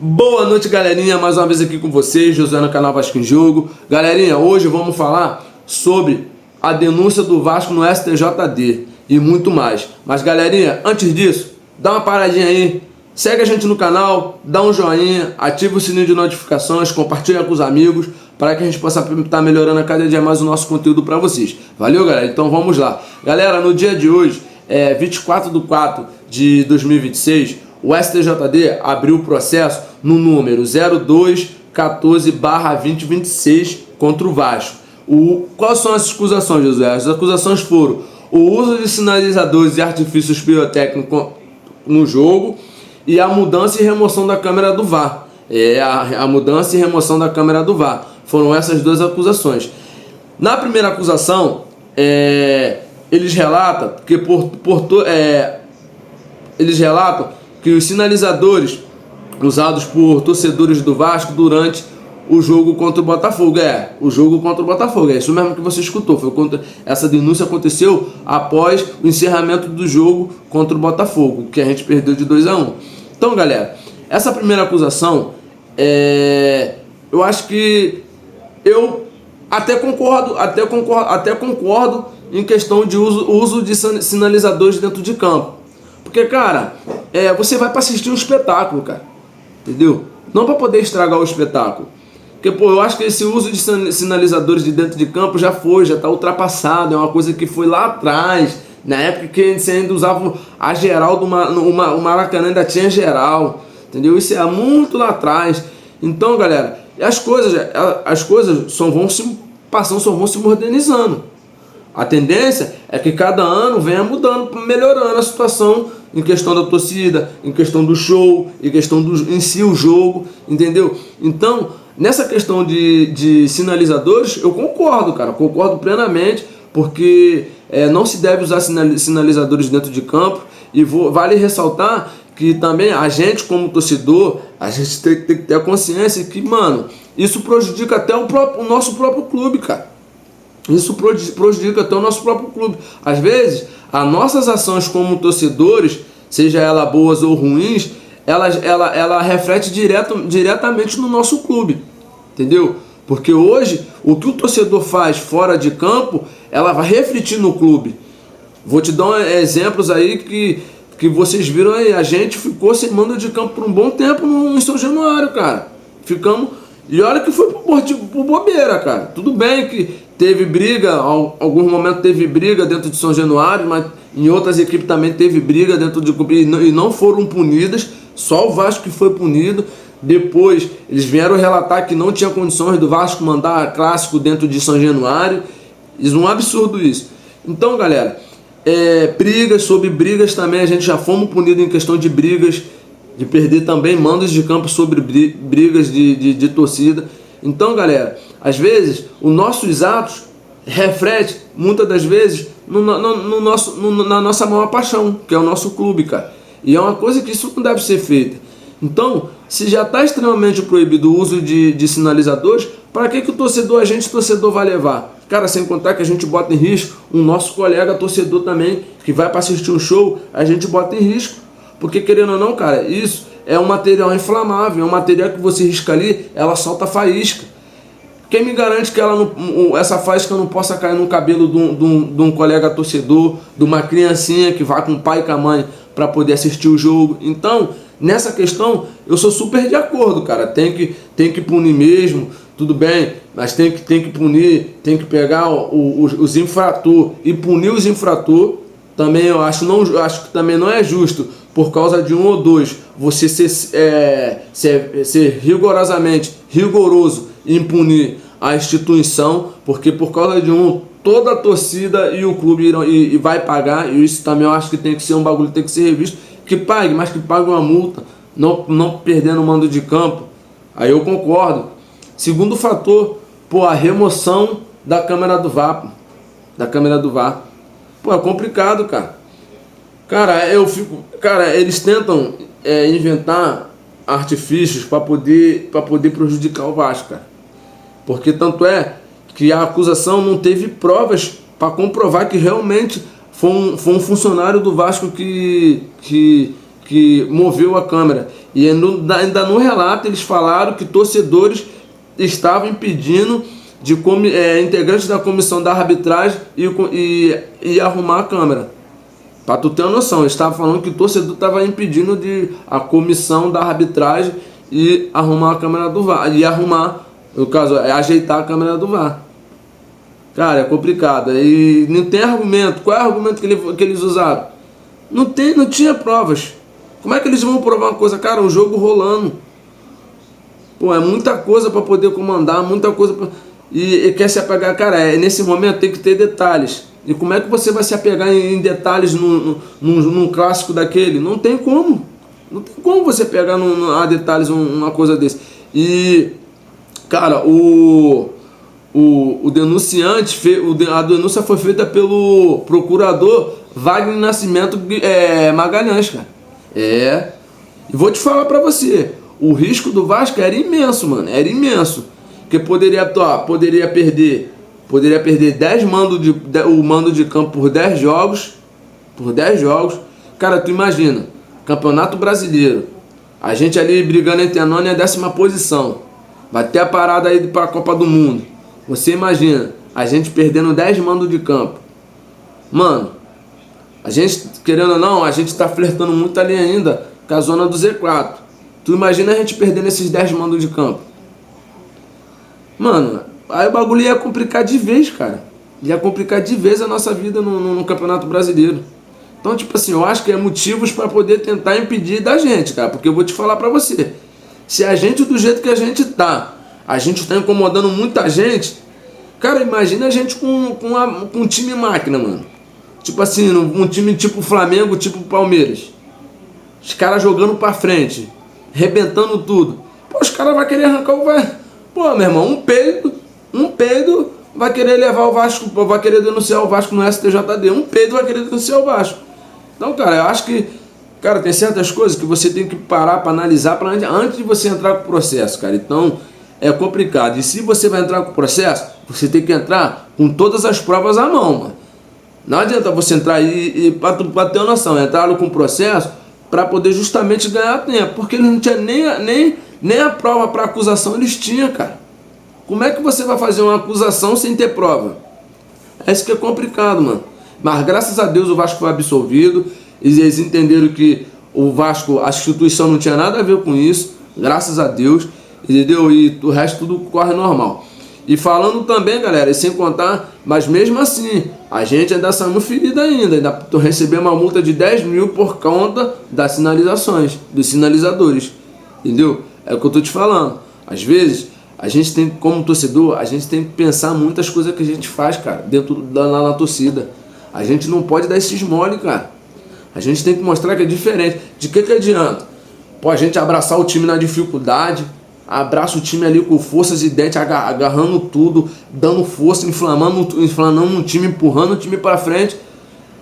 Boa noite, galerinha, mais uma vez aqui com vocês, José no canal Vasco em Jogo. Galerinha, hoje vamos falar sobre a denúncia do Vasco no STJD e muito mais. Mas galerinha, antes disso, dá uma paradinha aí, segue a gente no canal, dá um joinha, ativa o sininho de notificações, compartilha com os amigos, para que a gente possa estar melhorando a cada dia mais o nosso conteúdo para vocês. Valeu, galera? Então vamos lá. Galera, no dia de hoje, 24/4 de 2026, o STJD abriu o processo no número 0214/2026 contra o Vasco. Quais são as acusações, José? As acusações foram o uso de sinalizadores e artifícios pirotécnicos no jogo e a mudança e remoção da câmera do VAR. A mudança e remoção da câmera do VAR. Foram essas duas acusações. Na primeira acusação, eles relatam que os sinalizadores usados por torcedores do Vasco durante o jogo contra o Botafogo. O jogo contra o Botafogo. É isso mesmo que você escutou. Essa denúncia aconteceu após o encerramento do jogo contra o Botafogo, que a gente perdeu de 2-1. Então, galera, essa primeira acusação, eu acho que eu até concordo em questão de uso de sinalizadores dentro de campo. Porque, cara, você vai para assistir um espetáculo, cara. Entendeu? Não para poder estragar o espetáculo. Porque, eu acho que esse uso de sinalizadores de dentro de campo já está ultrapassado. É uma coisa que foi lá atrás. Na época que você ainda usava a geral o Maracanã ainda tinha geral. Entendeu? Isso é muito lá atrás. Então, galera, as coisas só vão se modernizando. A tendência é que cada ano venha mudando, melhorando a situação em questão da torcida, em questão do show, em questão em si o jogo, entendeu? Então, nessa questão de sinalizadores, eu concordo, cara, concordo plenamente, porque não se deve usar sinalizadores dentro de campo, e vale ressaltar que também a gente, como torcedor, a gente tem que ter a consciência que, mano, isso prejudica até o nosso próprio clube, cara. Isso prejudica até o nosso próprio clube. Às vezes, as nossas ações como torcedores, seja elas boas ou ruins, ela reflete diretamente no nosso clube. Entendeu? Porque hoje, o que o torcedor faz fora de campo, ela vai refletir no clube. Vou te dar exemplos aí que vocês viram aí. A gente ficou sem mando de campo por um bom tempo em São Januário, cara. E olha que foi por bobeira, cara. Tudo bem que teve briga, em alguns momentos teve briga dentro de São Januário, mas em outras equipes também teve briga dentro de clube e não foram punidas, só o Vasco que foi punido. Depois eles vieram relatar que não tinha condições do Vasco mandar clássico dentro de São Januário. Isso é um absurdo isso. Então, galera, sobre brigas também a gente já fomos punidos em questão de brigas, de perder também mandos de campo sobre brigas de torcida. Então, galera, às vezes os nossos atos refletem muitas das vezes na nossa maior paixão, que é o nosso clube, cara. E é uma coisa que isso não deve ser feita. Então, se já está extremamente proibido o uso de sinalizadores, para que o torcedor vai levar? Cara, sem contar que a gente bota em risco o nosso colega torcedor também, que vai para assistir um show, a gente bota em risco. Porque, querendo ou não, cara, isso é um material inflamável, é um material que você risca ali, ela solta faísca. Quem me garante que essa faísca não possa cair no cabelo de um colega torcedor, de uma criancinha que vai com o pai e com a mãe para poder assistir o jogo? Então, nessa questão, eu sou super de acordo, cara. Tem que punir mesmo, tudo bem, mas tem que punir, tem que pegar os infratores e punir os infratores. Também eu acho que também não é justo, por causa de um ou dois, você ser rigoroso em punir a instituição, porque por causa de toda a torcida e o clube e vai pagar, e isso também eu acho que tem que ser um bagulho, tem que ser revisto, que pague, mas que pague uma multa, não perdendo o mando de campo. Aí eu concordo. Segundo fator, a remoção da câmera do VAR. É complicado, cara. Cara, eles tentam inventar artifícios para poder prejudicar o Vasco, cara. Porque tanto é que a acusação não teve provas para comprovar que realmente foi um funcionário do Vasco que moveu a câmera. E ainda no relato eles falaram que torcedores estavam impedindo de integrantes da comissão da arbitragem e arrumar a câmera. Pra tu ter uma noção, eles estavam falando que o torcedor estava impedindo de a comissão da arbitragem e arrumar a câmera do VAR. E arrumar, no caso, ajeitar a câmera do VAR. Cara, é complicado. E não tem argumento. Qual é o argumento que eles usaram? Não tinha provas. Como é que eles vão provar uma coisa? Cara, um jogo rolando. Pô, é muita coisa para poder comandar, muita coisa pra... E quer se apegar, cara, nesse momento tem que ter detalhes. E como é que você vai se apegar em detalhes num clássico daquele? Não tem como. Não tem como você pegar a detalhes uma coisa desse. E, cara, o denunciante, a denúncia foi feita pelo procurador Wagner Nascimento Magalhães, cara. E vou te falar pra você, o risco do Vasco era imenso, mano, era imenso. Porque poderia perder 10 o mando de campo por 10 jogos. Cara, tu imagina, Campeonato Brasileiro, a gente ali brigando entre a 9ª e a 10ª posição. Vai ter a parada aí para a Copa do Mundo. Você imagina, a gente perdendo 10 mandos de campo. Mano, a gente, querendo ou não, a gente tá flertando muito ali ainda com a zona do Z4. Tu imagina a gente perdendo esses 10 mandos de campo. Mano, aí o bagulho ia complicar de vez, cara. Ia complicar de vez a nossa vida no Campeonato Brasileiro. Então, tipo assim, eu acho que é motivos para poder tentar impedir da gente, cara. Porque eu vou te falar pra você. Se a gente, do jeito que a gente tá incomodando muita gente, cara, imagina a gente com um time máquina, mano. Tipo assim, um time tipo Flamengo, tipo Palmeiras. Os caras jogando pra frente, rebentando tudo. Pô, os caras vão querer arrancar o Vasco. Pô, meu irmão, um peido vai querer levar o Vasco, vai querer denunciar o Vasco no STJD. Um peido vai querer denunciar o Vasco. Então, cara, eu acho que, cara, tem certas coisas que você tem que parar para analisar antes de você entrar com o processo, cara. Então, é complicado. E se você vai entrar com o processo, você tem que entrar com todas as provas à mão, mano. Não adianta você entrar e para ter uma noção, entraram com o processo para poder justamente ganhar tempo, porque eles não tinham nem a prova para acusação eles tinham, cara. Como é que você vai fazer uma acusação sem ter prova? É isso que é complicado, mano. Mas graças a Deus o Vasco foi absolvido. Eles entenderam que o Vasco, a instituição não tinha nada a ver com isso. Graças a Deus, entendeu? E o resto tudo corre normal. E falando também, galera, e sem contar, mas mesmo assim, a gente ainda saiu ferido ainda recebemos uma multa de 10 mil por conta das sinalizações, dos sinalizadores, entendeu? É o que eu tô te falando. Às vezes, a gente tem, como torcedor, a gente tem que pensar muitas coisas que a gente faz, cara, lá na torcida. A gente não pode dar esses mole, cara. A gente tem que mostrar que é diferente. De que adianta? Pô, a gente abraçar o time na dificuldade, abraça o time ali com forças e dentes, agarrando tudo, dando força, inflamando o time, empurrando o time para frente.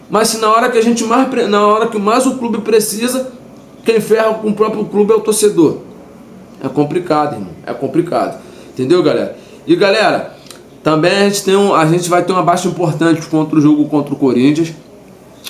Mas se na hora que mais o clube precisa, quem ferra com o próprio clube é o torcedor. É complicado, irmão. É complicado. Entendeu, galera? E galera, também a gente vai ter uma baixa importante contra o jogo contra o Corinthians.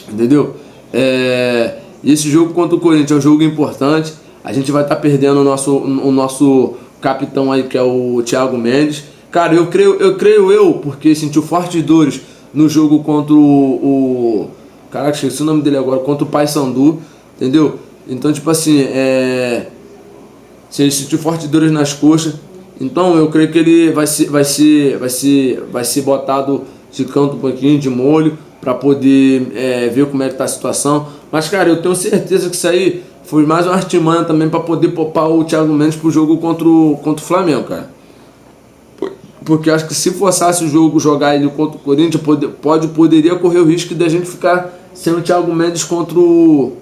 Entendeu? E esse jogo contra o Corinthians é um jogo importante. A gente vai estar perdendo o nosso capitão aí, que é o Thiago Mendes. Cara, eu creio, porque sentiu fortes dores no jogo contra o caraca, esqueci o nome dele agora, contra o Paysandu, entendeu? Então, tipo assim, se ele sentiu fortes dores nas coxas, então eu creio que ele vai ser botado de canto um pouquinho, de molho, para poder ver como é que tá a situação. Mas, cara, eu tenho certeza que isso aí foi mais uma artimanha também para poder poupar o Thiago Mendes pro jogo contra o Flamengo, cara. Porque acho que se forçasse o jogo, jogar ele contra o Corinthians, poderia correr o risco de a gente ficar sem o Thiago Mendes contra o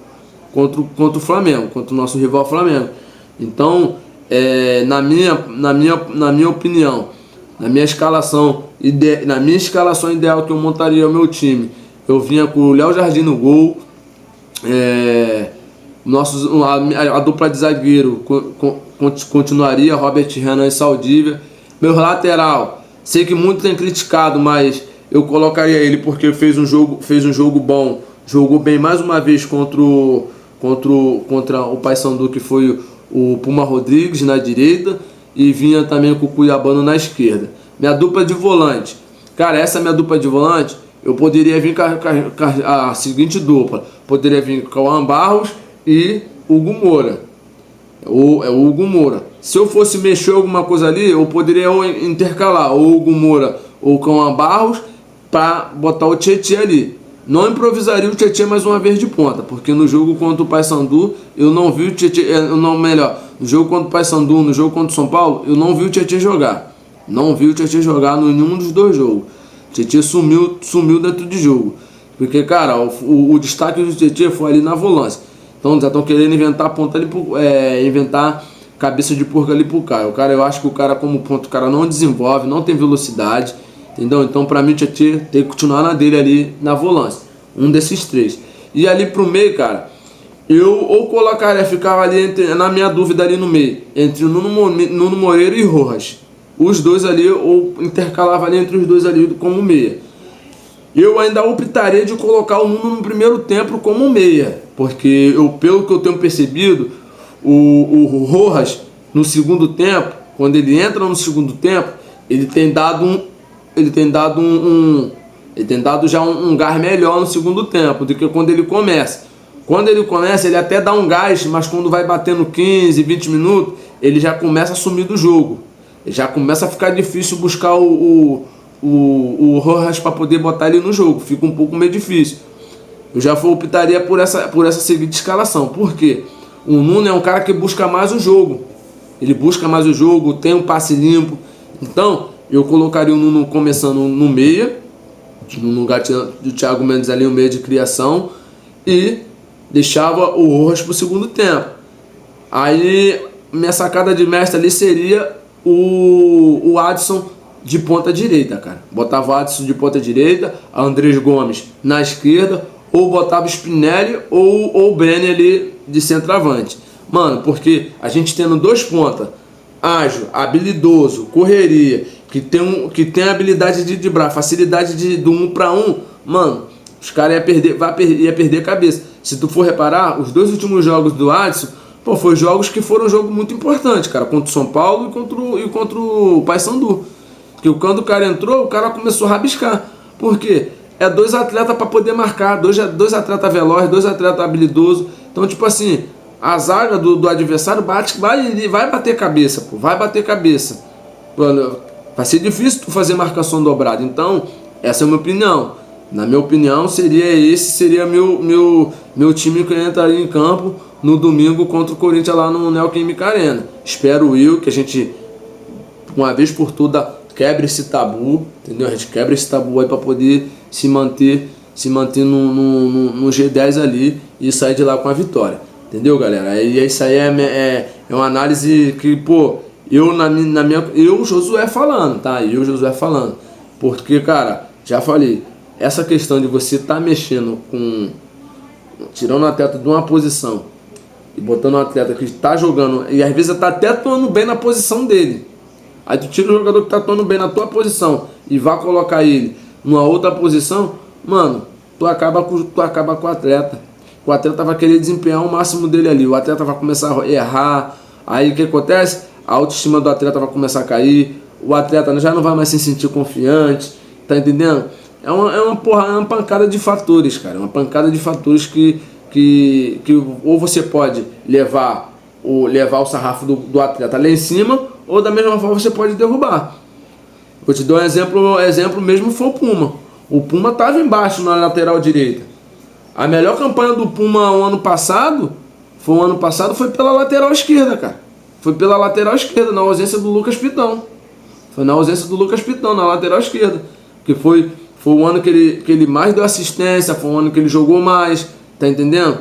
Flamengo, contra o nosso rival Flamengo. Então, na minha opinião, na minha escalação ideal que eu montaria o meu time, eu vinha com o Léo Jardim no gol, a dupla de zagueiro continuaria Robert Renan e Saldívia. Meu lateral, sei que muito tem criticado, mas eu colocaria ele porque fez um jogo bom, jogou bem mais uma vez contra contra o Paysandu, que foi o Puma Rodrigues na direita, e vinha também com o Cuiabano na esquerda. Minha dupla de volante, cara, essa minha dupla de volante, eu poderia vir com a seguinte dupla, poderia vir com o Cauã Barros e Hugo Moura. O Hugo Moura. Se eu fosse mexer alguma coisa ali, eu poderia intercalar o Hugo Moura ou o Cauã Barros para botar o Tietê ali. Não improvisaria o Tietê mais uma vez de ponta, porque no jogo contra o Paysandu eu não vi o Tietê, no jogo contra o Paysandu, no jogo contra o São Paulo, eu não vi o Tietê jogar. Não vi o Tietê jogar em nenhum dos dois jogos. O Tietê sumiu dentro de jogo. Porque, cara, o destaque do Tietê foi ali na volância. Então já estão querendo inventar ponta ali, inventar cabeça de porco ali pro cara. Eu acho que o cara como ponto, o cara não desenvolve, não tem velocidade, entendeu? Então pra mim o Tietê tem que continuar na dele ali na volância. Um desses três. E ali pro meio, cara, eu ou colocaria, ficava ali na minha dúvida ali no meio, entre o Nuno Moreira e Rojas. Os dois ali, ou intercalava ali entre os dois ali como meia. Eu ainda optaria de colocar o Nuno no primeiro tempo como meia, porque pelo que eu tenho percebido, o Rojas no segundo tempo, quando ele entra no segundo tempo, ele tem dado já um gás melhor no segundo tempo do que quando ele começa. Quando ele começa, ele até dá um gás, mas quando vai batendo 15, 20 minutos, ele já começa a sumir do jogo. Já começa a ficar difícil buscar o Rojas para poder botar ele no jogo. Fica um pouco meio difícil. Eu já optaria por essa seguinte escalação. Por quê? O Nuno é um cara que busca mais o jogo. Ele busca mais o jogo, tem um passe limpo. Então, eu colocaria o Nuno começando no meia, no lugar do Thiago Mendes ali, o meia de criação, e deixava o Rojas para o segundo tempo. Aí, minha sacada de mestre ali seria o Adson de ponta direita, cara. Botava o Adson de ponta direita, Andrés Gomes na esquerda, ou botava o Spinelli ou o Brenner ali de centroavante. Mano, porque a gente tendo dois pontas, ágil, habilidoso, correria, que tem a habilidade de driblar, facilidade do 1 para 1, mano, os caras ia perder a cabeça. Se tu for reparar, os dois últimos jogos do Adson, pô, foi jogos que foram jogos muito importantes, cara, contra o São Paulo e contra o Paysandu. Porque quando o cara entrou, o cara começou a rabiscar. Por quê? É dois atletas para poder marcar, dois atletas velozes, dois atletas habilidosos. Então, tipo assim, a zaga do adversário vai bater cabeça, pô, vai bater cabeça. Vai ser difícil tu fazer marcação dobrada. Então, essa é a minha opinião. Na minha opinião, seria meu time que entraria em campo no domingo contra o Corinthians lá no Neoquímica Arena. Espero que a gente, uma vez por todas, quebre esse tabu, entendeu? A gente quebra esse tabu aí para poder se manter no G10 ali e sair de lá com a vitória. Entendeu, galera? E isso aí é uma análise que, pô, eu, Josué falando, tá? Eu, Josué falando. Porque, cara, já falei, essa questão de você tá mexendo tirando o atleta de uma posição e botando um atleta que está jogando, e às vezes tá até atuando bem na posição dele. Aí tu tira o jogador que está atuando bem na tua posição e vai colocar ele numa outra posição, mano, tu acaba com o atleta. O atleta vai querer desempenhar o máximo dele ali. O atleta vai começar a errar. Aí o que acontece? A autoestima do atleta vai começar a cair. O atleta já não vai mais se sentir confiante. Tá entendendo? É uma pancada de fatores, cara. Uma pancada de fatores que ou você pode levar o sarrafo do atleta lá em cima, ou da mesma forma você pode derrubar. Vou te dar um exemplo mesmo, foi o Puma. O Puma estava embaixo na lateral direita. A melhor campanha do Puma o ano passado foi pela lateral esquerda, cara. Foi pela lateral esquerda, na ausência do Lucas Pitão. Foi na ausência do Lucas Pitão, na lateral esquerda. Que foi o ano que ele mais deu assistência, foi o ano que ele jogou mais, tá entendendo?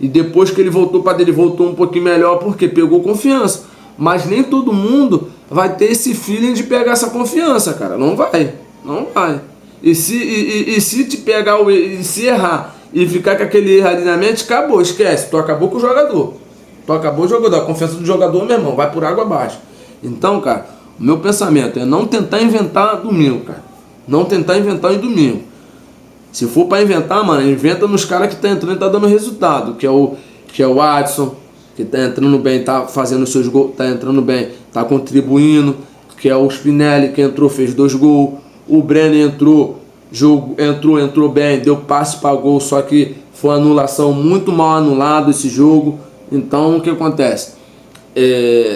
E depois que ele voltou para ele voltou um pouquinho melhor, porque pegou confiança. Mas nem todo mundo vai ter esse feeling de pegar essa confiança, cara. Não vai. E se te pegar, se errar e ficar com aquele erro ali na mente, acabou, esquece. Tu acabou com o jogador. A confiança do jogador, meu irmão, vai por água abaixo. Então, cara, o meu pensamento é não tentar inventar domingo, cara. Não tentar inventar em domingo. Se for para inventar, mano, inventa nos caras que tá entrando e tá dando resultado, que é que é o Adson, que tá entrando bem, tá fazendo seus gols, tá entrando bem, tá contribuindo, que é o Spinelli, que entrou, fez 2 gols. O Brenner entrou bem, deu passe para gol, só que foi anulação, muito mal anulado esse jogo. Então o que acontece?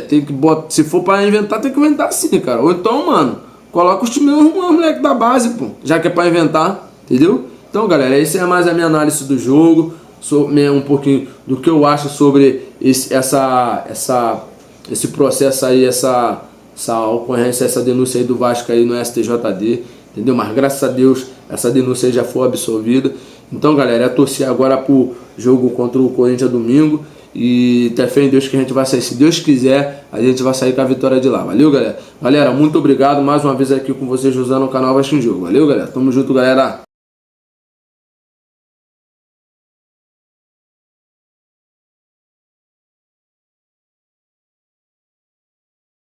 Tem que botar, se for para inventar, tem que inventar assim, cara. Ou então, mano, coloca os times moleque da base, pô, já que é para inventar, entendeu? Então, galera, essa é mais a minha análise do jogo, um pouquinho do que eu acho sobre esse processo aí, essa ocorrência, essa denúncia aí do Vasco aí no STJD, entendeu? Mas graças a Deus essa denúncia aí já foi absolvida. Então, galera, é torcer agora pro jogo contra o Corinthians domingo e ter fé em Deus que a gente vai sair, se Deus quiser, a gente vai sair com a vitória de lá. Valeu, galera? Galera, muito obrigado mais uma vez aqui com vocês usando o canal Vasco em Jogo. Valeu, galera? Tamo junto, galera.